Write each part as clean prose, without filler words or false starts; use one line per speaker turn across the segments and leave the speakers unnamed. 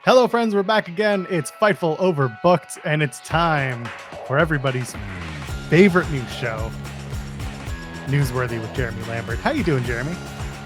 Hello, friends. We're back again. It's Fightful Overbooked, and it's time for everybody's favorite news show, Newsworthy with Jeremy Lambert. How you doing, Jeremy?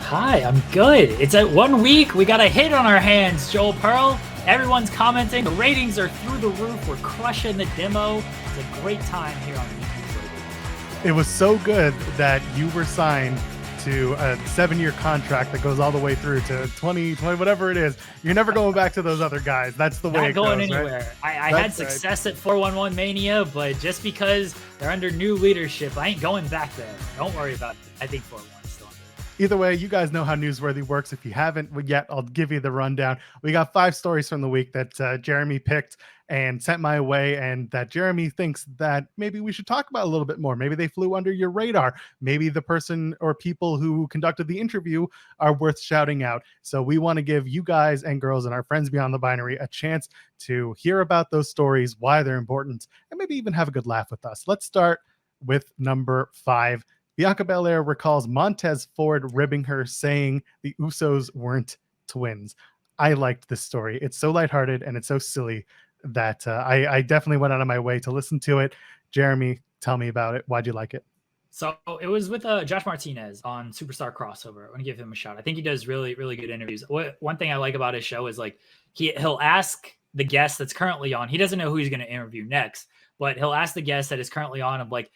Hi, I'm good. It's at 1 week. We got a hit on our hands, Joel Pearl. Everyone's commenting. The ratings are through the roof. We're crushing the demo. It's a great time here on Newsworthy.
It was so good that you were signed to a 7-year contract that goes all the way through to 2020, whatever it is. You're never going back to those other guys. That's the way it goes.
Not going anywhere. Right? I had success at 411 Mania, but just because they're under new leadership, I ain't going back there. Don't worry about it. I think 411 is still under.
Either way, you guys know how Newsworthy works. If you haven't yet, I'll give you the rundown. We got 5 stories from the week that Jeremy picked and sent my way, and that Jeremy thinks that maybe we should talk about a little bit more. Maybe they flew under your radar. Maybe the person or people who conducted the interview are worth shouting out. So we want to give you guys and girls and our friends beyond the binary a chance to hear about those stories, why they're important, and maybe even have a good laugh with us. Let's start with number 5. Bianca Belair recalls Montez Ford ribbing her, saying the Usos weren't twins. I liked this story. It's so lighthearted and it's so silly that I definitely went out of my way to listen to it. Jeremy, tell me about it. Why'd you like it?
So it was with Josh Martinez on Superstar Crossover. I want to give him a shout. I think he does really, really good interviews. One thing I like about his show is like he'll ask the guest that's currently on. He doesn't know who he's going to interview next, but he'll ask the guest that is currently on of like,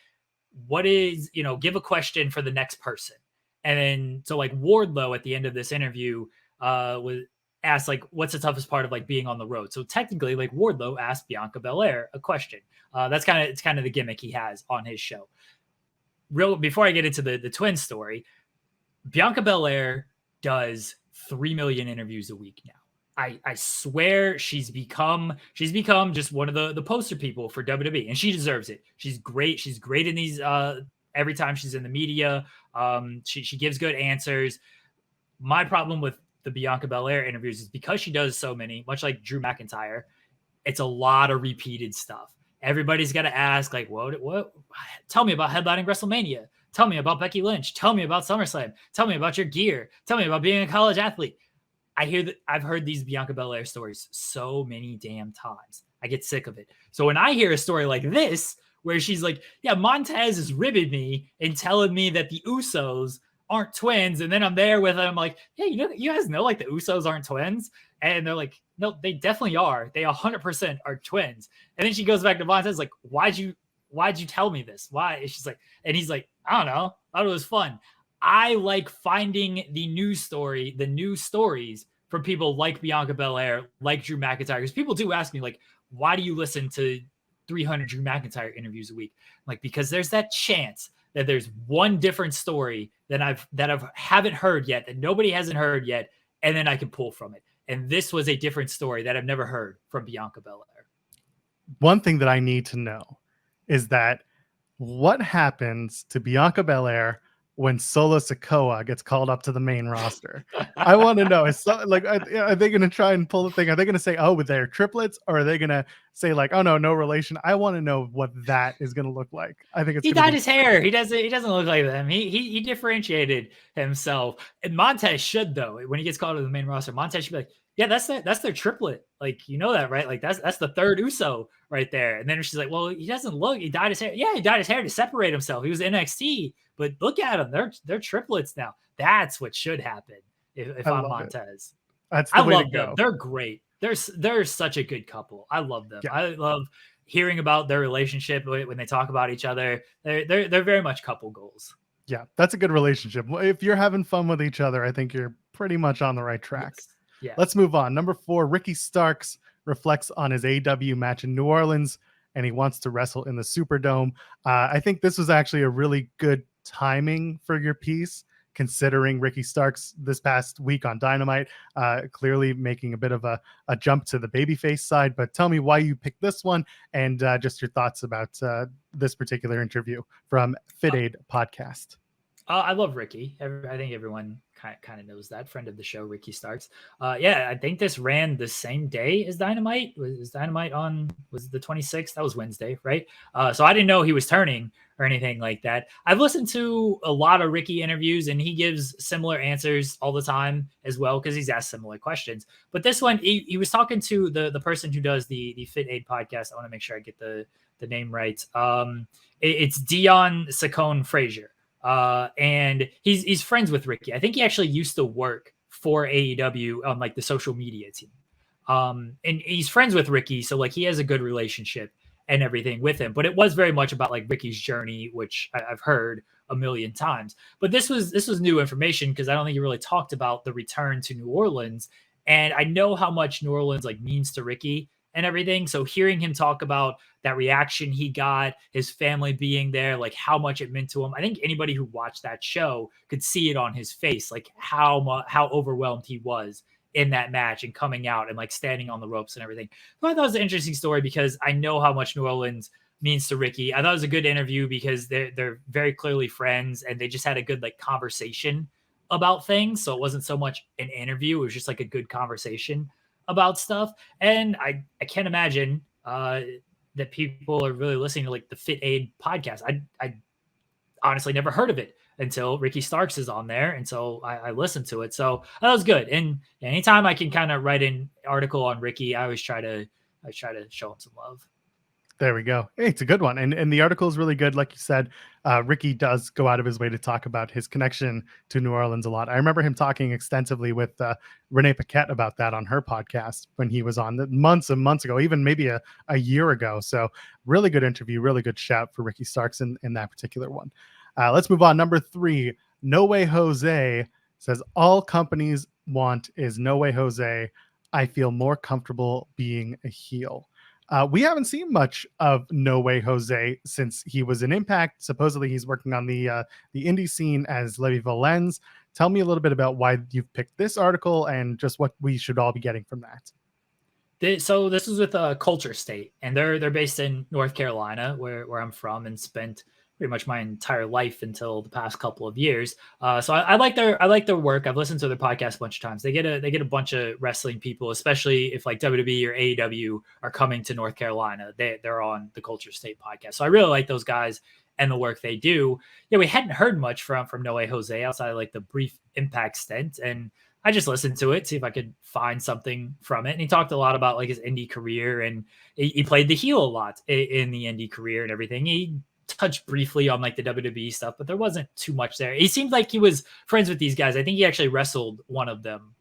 what is, give a question for the next person. And then, so like Wardlow at the end of this interview was asked like, what's the toughest part of like being on the road? So technically like Wardlow asked Bianca Belair a question. It's kind of the gimmick he has on his show. Before I get into the twin story, Bianca Belair does 3 million interviews a week now. I swear she's become just one of the poster people for WWE, and she deserves it. She's great. She's great in these every time she's in the media. She gives good answers. My problem with the Bianca Belair interviews is because she does so many, much like Drew McIntyre, it's a lot of repeated stuff. Everybody's got to ask like, what? Tell me about headlining WrestleMania. Tell me about Becky Lynch. Tell me about SummerSlam. Tell me about your gear. Tell me about being a college athlete. I've heard these Bianca Belair stories so many damn times. I get sick of it. So when I hear a story like this, where she's like, yeah, Montez is ribbing me and telling me that the Usos aren't twins. And then I'm there with them like, hey, you guys know like the Usos aren't twins. And they're like, no, they definitely are. They 100% are twins. And then she goes back to Montez like, why'd you tell me this? Why? And she's like, and he's like, I don't know. I thought it was fun. I like finding the news stories from people like Bianca Belair, like Drew McIntyre, because people do ask me like, why do you listen to 300 Drew McIntyre interviews a week? Like, because there's that chance that there's one different story that I haven't heard yet, that nobody hasn't heard yet, and then I can pull from it. And this was a different story that I've never heard from Bianca Belair.
One thing that I need to know is that what happens to Bianca Belair when Solo Sikoa gets called up to the main roster? I want to know. Is are they going to try and pull the thing? Are they going to say, oh, they're triplets? Or are they going to say like, oh, no relation? I want to know what that is going to look like. I think he
dyed his hair. He doesn't look like them. He differentiated himself. And Montez should, though. When he gets called to the main roster, Montez should be like, yeah, that's their triplet. Like, you know that, right? Like that's the third Uso right there. And then she's like, well, he doesn't look. He dyed his hair. Yeah, he dyed his hair to separate himself. He was NXT, but look at them. They're triplets now. That's what should happen if I'm Montez.
That's the way to go.
Them. They're great. They're such a good couple. I love them. Yeah. I love hearing about their relationship when they talk about each other. They're very much couple goals.
Yeah, that's a good relationship. If you're having fun with each other, I think you're pretty much on the right track.
Yes. Yeah.
Let's move on. Number 4, Ricky Starks reflects on his AEW match in New Orleans, and he wants to wrestle in the Superdome. I think this was actually a really good timing for your piece, considering Ricky Starks this past week on Dynamite, clearly making a bit of a jump to the babyface side. But tell me why you picked this one, and just your thoughts about this particular interview from Fit Aid podcast.
I love Ricky. I think everyone kind of knows that. Friend of the show, Ricky Starks. Yeah, I think this ran the same day as Dynamite. Was Dynamite on? Was the 26th? That was Wednesday, right? So I didn't know he was turning or anything like that. I've listened to a lot of Ricky interviews, and he gives similar answers all the time as well because he's asked similar questions. But this one, he was talking to the person who does the Fit Aid podcast. I want to make sure I get the name right. It's Dion Saccone Frazier. And he's friends with Ricky. I think he actually used to work for AEW on like the social media team. And he's friends with Ricky, so like he has a good relationship and everything with him. But it was very much about like Ricky's journey, which I've heard a million times. But this was new information because I don't think he really talked about the return to New Orleans. And I know how much New Orleans like means to Ricky and everything. So hearing him talk about that reaction he got, his family being there, like how much it meant to him. I think anybody who watched that show could see it on his face, like how overwhelmed he was in that match and coming out and like standing on the ropes and everything. So I thought it was an interesting story because I know how much New Orleans means to Ricky. I thought it was a good interview because they're very clearly friends and they just had a good like conversation about things. So it wasn't so much an interview. It was just like a good conversation about stuff. And I can't imagine that people are really listening to like the Fit Aid podcast. I honestly never heard of it until Ricky Starks is on there. And so I listened to it. So that was good. And anytime I can kind of write an article on Ricky, I always try to show him some love.
There we go. Hey, it's a good one. And the article is really good. Like you said, Ricky does go out of his way to talk about his connection to New Orleans a lot. I remember him talking extensively with Renee Paquette about that on her podcast when he was on months and months ago, even maybe a year ago. So really good interview, really good shout for Ricky Starks in that particular one. Let's move on. Number 3, No Way Jose says, all companies want is No Way Jose. I feel more comfortable being a heel. We haven't seen much of No Way Jose since he was in Impact. Supposedly he's working on the indie scene as Levy Valens. Tell me a little bit about why you've picked this article and just what we should all be getting from that.
So this is with Culture State, and they're based in North Carolina, where I'm from, and spent pretty much my entire life until the past couple of years. So I like their work. I've listened to their podcast a bunch of times. They get a bunch of wrestling people, especially if like WWE or AEW are coming to North Carolina. They're on the Culture State podcast. So I really like those guys and the work they do. Yeah, we hadn't heard much from No Way Jose outside of like the brief Impact stint, and I just listened to it, see if I could find something from it. And he talked a lot about like his indie career, and he played the heel a lot in the indie career and everything. He touched briefly on like the WWE stuff, but there wasn't too much there. He seemed like he was friends with these guys. I think he actually wrestled one of them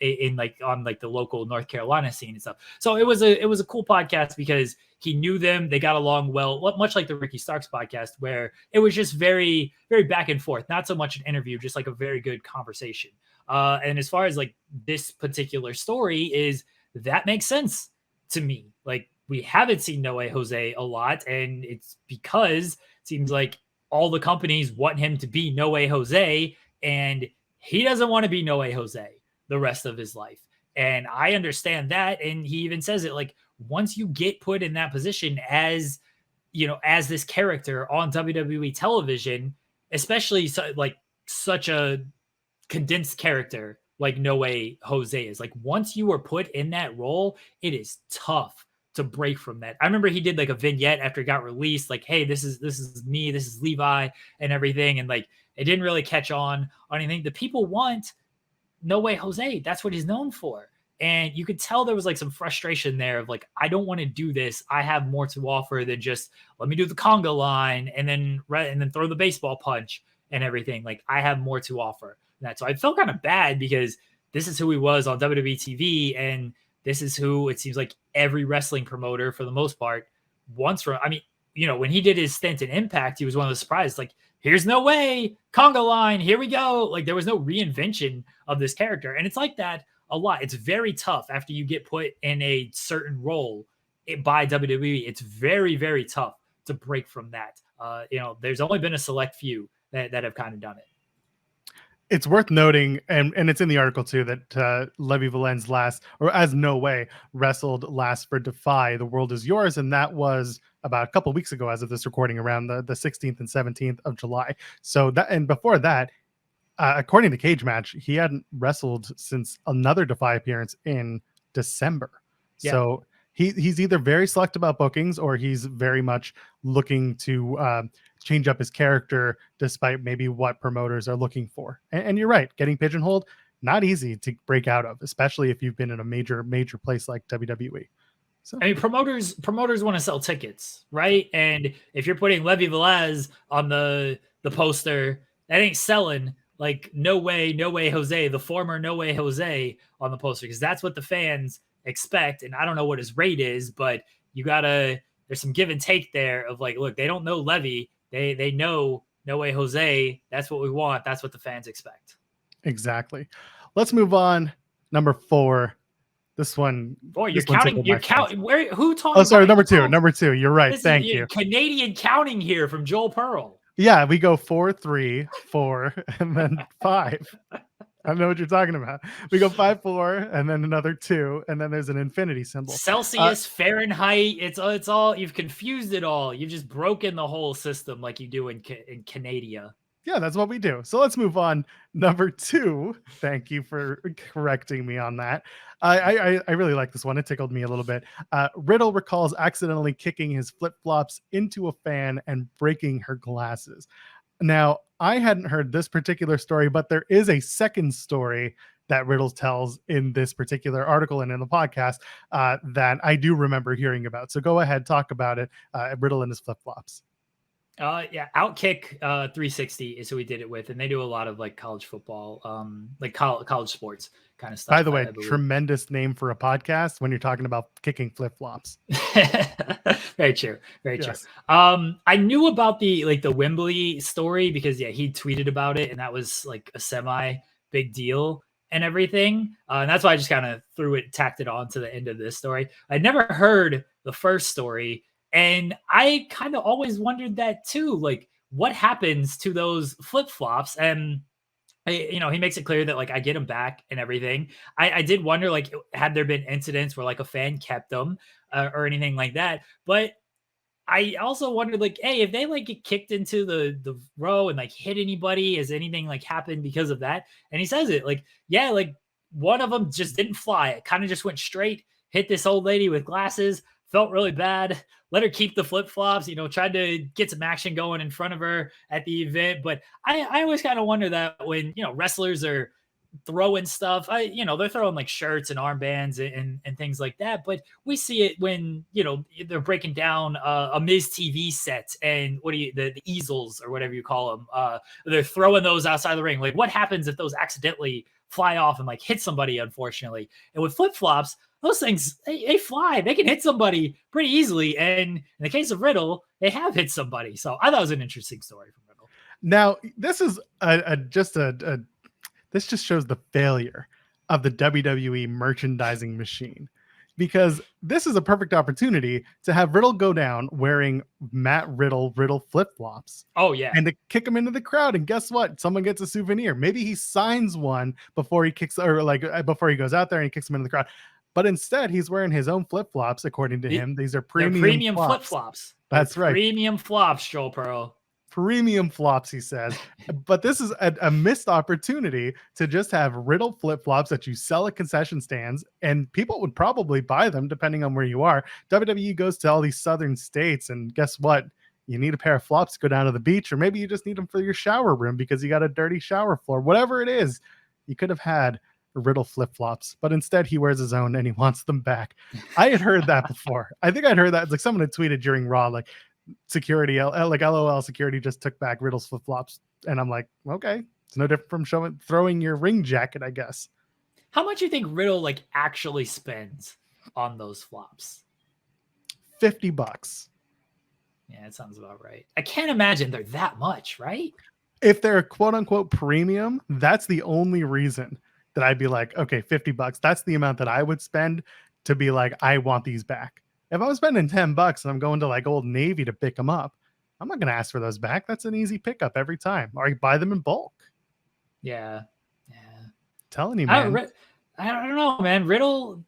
in like on like the local North Carolina scene and stuff. So it was a cool podcast because he knew them. They got along well, much like the Ricky Starks podcast, where it was just very, very back and forth. Not so much an interview, just like a very good conversation. And as far as like this particular story is, that makes sense to me. Like, we haven't seen No Way Jose a lot, and it's because it seems like all the companies want him to be No Way Jose, and he doesn't want to be No Way Jose the rest of his life. And I understand that. And he even says it like, once you get put in that position as, you know, as this character on WWE television, especially like such a condensed character like No Way Jose is, like, once you are put in that role, it is tough to break from that. I remember he did like a vignette after it got released, like, hey, this is me, this is Levi and everything. And like, it didn't really catch on anything. The people want No Way Jose. That's what he's known for. And you could tell there was like some frustration there of like, I don't want to do this. I have more to offer than just let me do the conga line and then throw the baseball punch and everything. Like, I have more to offer than that. So I felt kind of bad because this is who he was on WWE TV, and this is who it seems like every wrestling promoter for the most part wants from. I mean, you know, when he did his stint in Impact, he was one of the surprises. Like, here's No Way, conga line, here we go. Like, there was no reinvention of this character. And it's like that a lot. It's very tough after you get put in a certain role by WWE. It's very, very tough to break from that. You know, there's only been a select few that have kind of done it.
It's worth noting, and it's in the article too, that Levy Valens as No Way, wrestled last for Defy, The World Is Yours, and that was about a couple weeks ago as of this recording, around the 16th and 17th of July. So that, and before that, according to Cage Match, he hadn't wrestled since another Defy appearance in December.
Yeah.
So he's either very select about bookings or he's very much looking to change up his character despite maybe what promoters are looking for. And you're right, getting pigeonholed, not easy to break out of, especially if you've been in a major place like WWE. So
I mean, promoters want to sell tickets, right? And if you're putting Levi Velez on the poster, that ain't selling. Like, no way, Jose, the former No Way Jose on the poster, because that's what the fans expect. And I don't know what his rate is, but there's some give and take there of like, look, they don't know Levy. They know No Way Jose. That's what we want. That's what the fans expect.
Exactly. Let's move on. Number 4. This one.
Boy,
you're counting.
Who talked?
Oh, sorry. Number two. You're right. Thank you.
Canadian counting here from Joel Pearl.
Yeah, we go 4, 3, 4, and then 5. I know what you're talking about. We go 5, 4, and then another 2, and then there's an infinity symbol.
Celsius, Fahrenheit. It's all. You've confused it all. You've just broken the whole system like you do in Canada.
Yeah, that's what we do. So let's move on. Number 2. Thank you for correcting me on that. I really like this one. It tickled me a little bit. Riddle recalls accidentally kicking his flip-flops into a fan and breaking her glasses. Now, I hadn't heard this particular story, but there is a second story that Riddle tells in this particular article and in the podcast that I do remember hearing about. So go ahead, talk about it. Riddle and his flip-flops.
Yeah, Outkick 360 is who we did it with, and they do a lot of like college football, like college sports kind of stuff.
By the way, tremendous name for a podcast when you're talking about kicking flip-flops.
Very true. I knew about the Wembley story because he tweeted about it, and that was like a semi big deal and everything. And that's why I just kind of tacked it on to the end of this story. I'd never heard the first story. And I kind of always wondered that too, like what happens to those flip-flops? And he makes it clear that like I get them back and everything. I did wonder, like, had there been incidents where like a fan kept them or anything like that? But I also wondered, like, hey, if they like get kicked into the row and like hit anybody, has anything like happened because of that? And he says it like, yeah, like one of them just didn't fly. It kind of just went straight, hit this old lady with glasses. Felt really bad. Let her keep the flip-flops, tried to get some action going in front of her at the event. But I always kind of wonder that when, wrestlers are throwing stuff, they're throwing like shirts and armbands and things like that. But we see it when, they're breaking down a Miz TV set and the easels or whatever you call them. They're throwing those outside the ring. Like what happens if those accidentally fly off and like hit somebody, unfortunately? And with flip-flops, those things, they fly. They can hit somebody pretty easily. And in the case of Riddle, they have hit somebody. So I thought it was an interesting story from Riddle.
Now, this is this just shows the failure of the WWE merchandising machine, because this is a perfect opportunity to have Riddle go down wearing Matt Riddle flip-flops.
Oh, yeah.
And to kick him into the crowd. And guess what? Someone gets a souvenir. Maybe he signs one before he kicks, or like before he goes out there and he kicks him into the crowd. But instead, he's wearing his own flip-flops, according to him. These are premium
flip-flops.
That's right.
Premium flops, Joel Pearl.
Premium flops, he says. But this is a missed opportunity to just have Riddle flip-flops that you sell at concession stands, and people would probably buy them depending on where you are. WWE goes to all these southern states, and guess what? You need a pair of flops to go down to the beach, or maybe you just need them for your shower room because you got a dirty shower floor. Whatever it is, you could have had Riddle flip-flops, but instead he wears his own and he wants them back. I had heard that before. I think I'd heard that, like someone had tweeted during Raw, like security, like LOL, security just took back Riddle's flip-flops. And I'm like, okay, it's no different from throwing your ring jacket, I guess.
How much do you think Riddle like actually spends on those flops?
$50.
Yeah, it sounds about right. I can't imagine they're that much, right?
If they're quote unquote premium, that's the only reason that I'd be like, okay, $50. That's the amount that I would spend to be like, I want these back. If I was spending $10 and I'm going to like Old Navy to pick them up, I'm not going to ask for those back. That's an easy pickup every time. Or I buy them in bulk.
Yeah.
Telling you, man.
I don't know, man. Riddle,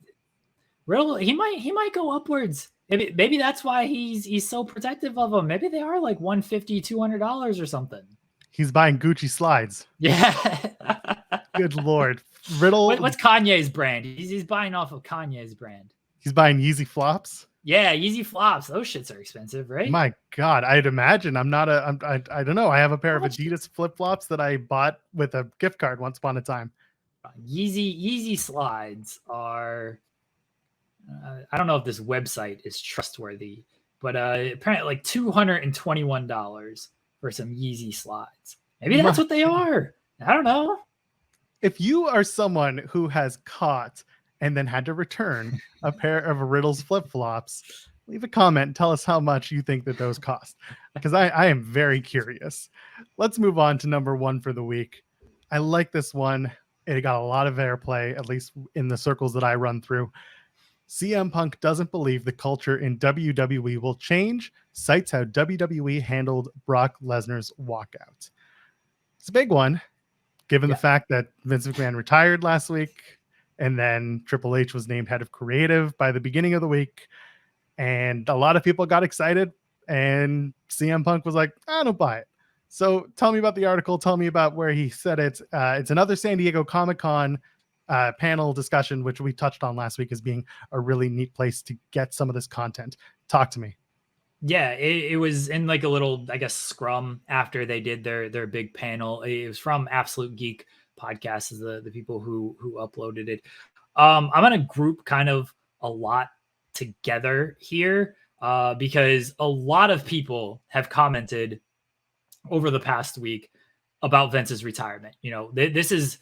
he might go upwards. Maybe that's why he's so protective of them. Maybe they are like $150, $200 or something.
He's buying Gucci slides.
Yeah.
Good Lord. Riddle.
What's Kanye's brand? He's buying off of Kanye's brand.
He's buying Yeezy flops.
Yeah, Yeezy flops. Those shits are expensive, right?
My God, I'd imagine. I don't know. I have a pair of Adidas flip flops that I bought with a gift card once upon a time.
Yeezy slides are. I don't know if this website is trustworthy, but apparently like $221 for some Yeezy slides. Maybe that's what they are. I don't know.
If you are someone who has caught and then had to return a pair of Riddle's flip-flops, leave a comment and tell us how much you think that those cost, because I am very curious. Let's move on to number one for the week. I like this one. It got a lot of airplay, at least in the circles that I run through. CM Punk doesn't believe the culture in WWE will change, cites how WWE handled Brock Lesnar's walkout. It's a big one, given the fact that Vince McMahon retired last week, and then Triple H was named head of creative by the beginning of the week, and a lot of people got excited, and CM Punk was like, I don't buy it. So tell me about the article. Tell me about where he said it. It's another San Diego Comic-Con panel discussion, which we touched on last week as being a really neat place to get some of this content. Talk to me.
Yeah, it was in like a little, I guess, scrum after they did their big panel. It was from Absolute Geek Podcast, is the people who uploaded it. I'm gonna group kind of a lot together here because a lot of people have commented over the past week about Vince's retirement. You know, this is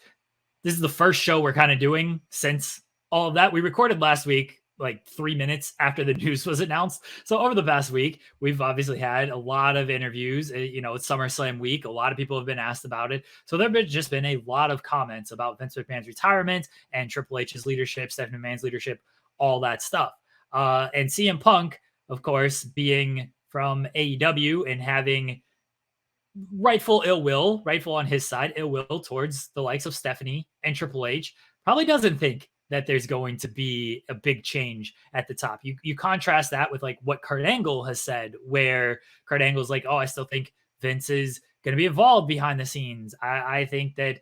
the first show we're kind of doing since all of that. We recorded last week, like 3 minutes after the news was announced. So over the past week, we've obviously had a lot of interviews. You know, it's SummerSlam week. A lot of people have been asked about it. So there have just been a lot of comments about Vince McMahon's retirement and Triple H's leadership, Stephanie McMahon's leadership, all that stuff. And CM Punk, of course, being from AEW and having rightful on his side, ill will towards the likes of Stephanie and Triple H, probably doesn't think that there's going to be a big change at the top. You contrast that with like what Kurt Angle has said, where Kurt Angle's like, oh, I still think Vince is going to be involved behind the scenes. I think that,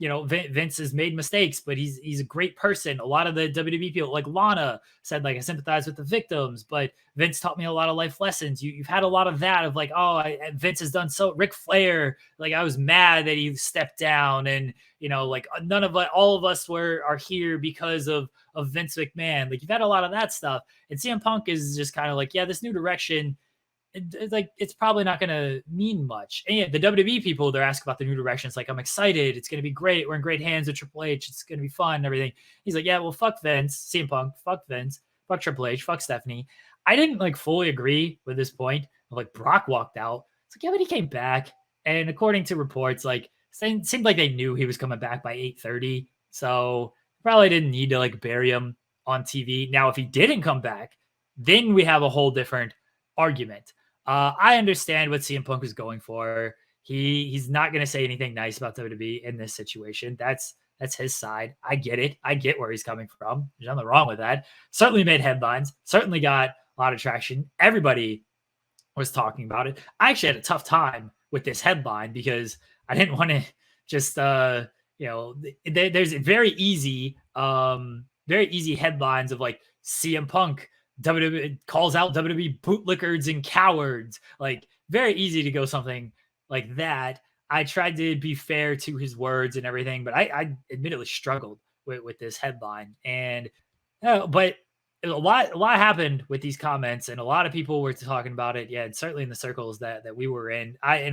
you know, Vince has made mistakes, but he's a great person. A lot of the WWE people, like Lana, said, like, I sympathize with the victims, but Vince taught me a lot of life lessons. You've had a lot of that of like, oh, Vince has done so. Ric Flair, like, I was mad that he stepped down, and you know, like all of us are here because of Vince McMahon. Like, you've had a lot of that stuff, and CM Punk is just kind of like, yeah, this new direction. It's probably not going to mean much. And yeah, the WWE people, they're asking about the new direction. It's like, I'm excited. It's going to be great. We're in great hands with Triple H. It's going to be fun and everything. He's like, yeah, well, fuck Vince, CM Punk, fuck Vince, fuck Triple H, fuck Stephanie. I didn't like fully agree with this point of like Brock walked out. It's like, yeah, but he came back. And according to reports, like, it seemed like they knew he was coming back by 8:30. So probably didn't need to like bury him on TV. Now, if he didn't come back, then we have a whole different argument. I understand what CM Punk was going for. He's not going to say anything nice about WWE in this situation. That's his side. I get it. I get where he's coming from. There's nothing wrong with that. Certainly made headlines. Certainly got a lot of traction. Everybody was talking about it. I actually had a tough time with this headline because I didn't want to just, you know, there's very easy headlines of like CM Punk WWE calls out WWE bootlickers and cowards. Like, very easy to go something like that. I tried to be fair to his words and everything, but I admittedly struggled with this headline. And but a lot happened with these comments, and a lot of people were talking about it. Yeah, and certainly in the circles that we were in. I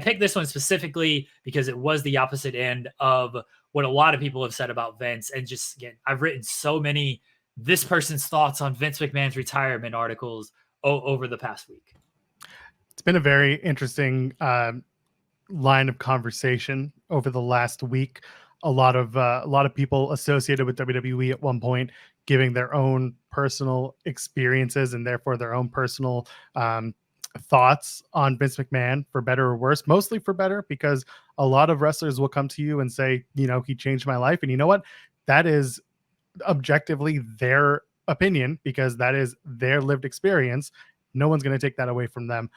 picked this one specifically because it was the opposite end of what a lot of people have said about Vince. And just, again, I've written so many this person's thoughts on Vince McMahon's retirement articles over the past week.
It's been a very interesting line of conversation over the last week. A lot of people associated with WWE at one point giving their own personal experiences and therefore their own personal thoughts on Vince McMahon, for better or worse, mostly for better, because a lot of wrestlers will come to you and say, you know, he changed my life. And you know what? That is objectively their opinion, because that is their lived experience. No one's going to take that away from them.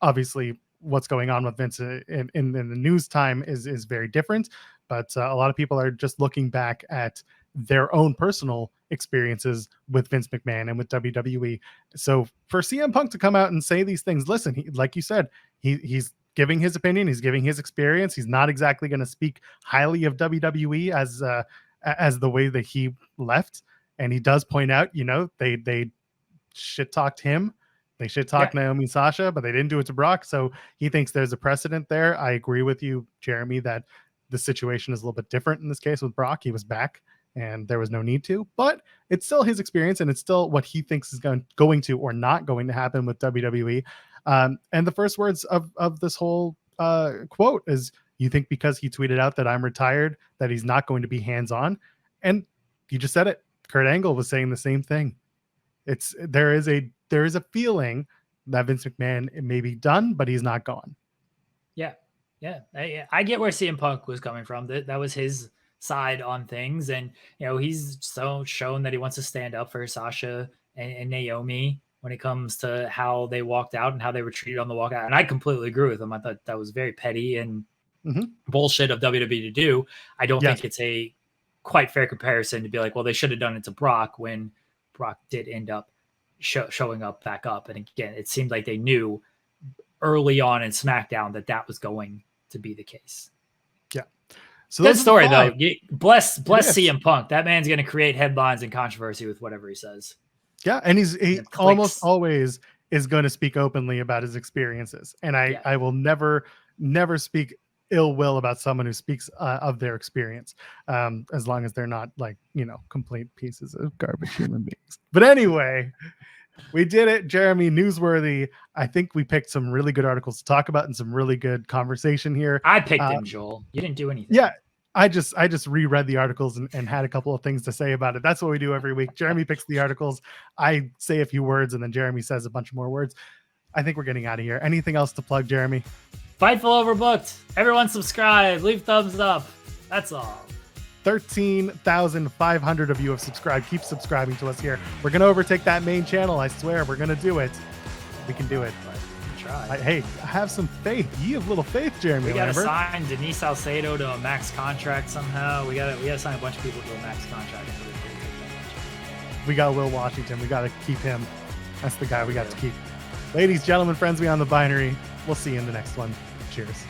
Obviously, what's going on with Vince in the news time is very different. But a lot of people are just looking back at their own personal experiences with Vince McMahon and with WWE. So for CM Punk to come out and say these things, listen, like you said, he's giving his opinion, he's giving his experience. He's not exactly going to speak highly of WWE as the way that he left. And he does point out, they shit talked him. They shit talked Naomi and Sasha, but they didn't do it to Brock. So he thinks there's a precedent there. I agree with you, Jeremy, that the situation is a little bit different in this case with Brock. He was back and there was no need to, but it's still his experience and it's still what he thinks is going to or not going to happen with WWE. And the first words of this whole quote is, you think because he tweeted out that I'm retired, that he's not going to be hands-on? And you just said it. Kurt Angle was saying the same thing. There is a feeling that Vince McMahon may be done, but he's not gone.
Yeah. I get where CM Punk was coming from. That was his side on things, and he's so shown that he wants to stand up for Sasha and Naomi when it comes to how they walked out and how they were treated on the walkout. And I completely agree with him. I thought that was very petty and bullshit of WWE to do. I don't think it's a quite fair comparison to be like, well, they should have done it to Brock when Brock did end up showing up back up. And again, it seemed like they knew early on in SmackDown that was going to be the case.
Yeah. So
good story though. Bless CM Punk. That man's going to create headlines and controversy with whatever he says.
Yeah. And he almost always is going to speak openly about his experiences. And I will never speak ill will about someone who speaks of their experience, as long as they're not like, complete pieces of garbage human beings. But anyway, we did it, Jeremy. Newsworthy. I think we picked some really good articles to talk about and some really good conversation here.
I picked them, Joel. You didn't do anything.
Yeah. I just reread the articles and had a couple of things to say about it. That's what we do every week. Jeremy picks the articles. I say a few words and then Jeremy says a bunch more words. I think we're getting out of here. Anything else to plug, Jeremy?
Fightful Overbooked. Everyone subscribe. Leave thumbs up. That's all.
13,500 of you have subscribed. Keep subscribing to us here. We're going to overtake that main channel. I swear we're going to do it. We can do it.
Try.
Hey, have some faith. You have little faith, Jeremy.
We got to
Lambert.
sign Denise Salcedo to a max contract somehow. We got to sign a bunch of people to a max contract.
We got Will Washington. We got to keep him. That's the guy we got to keep. Ladies, gentlemen, friends beyond the binary. We'll see you in the next one. Cheers.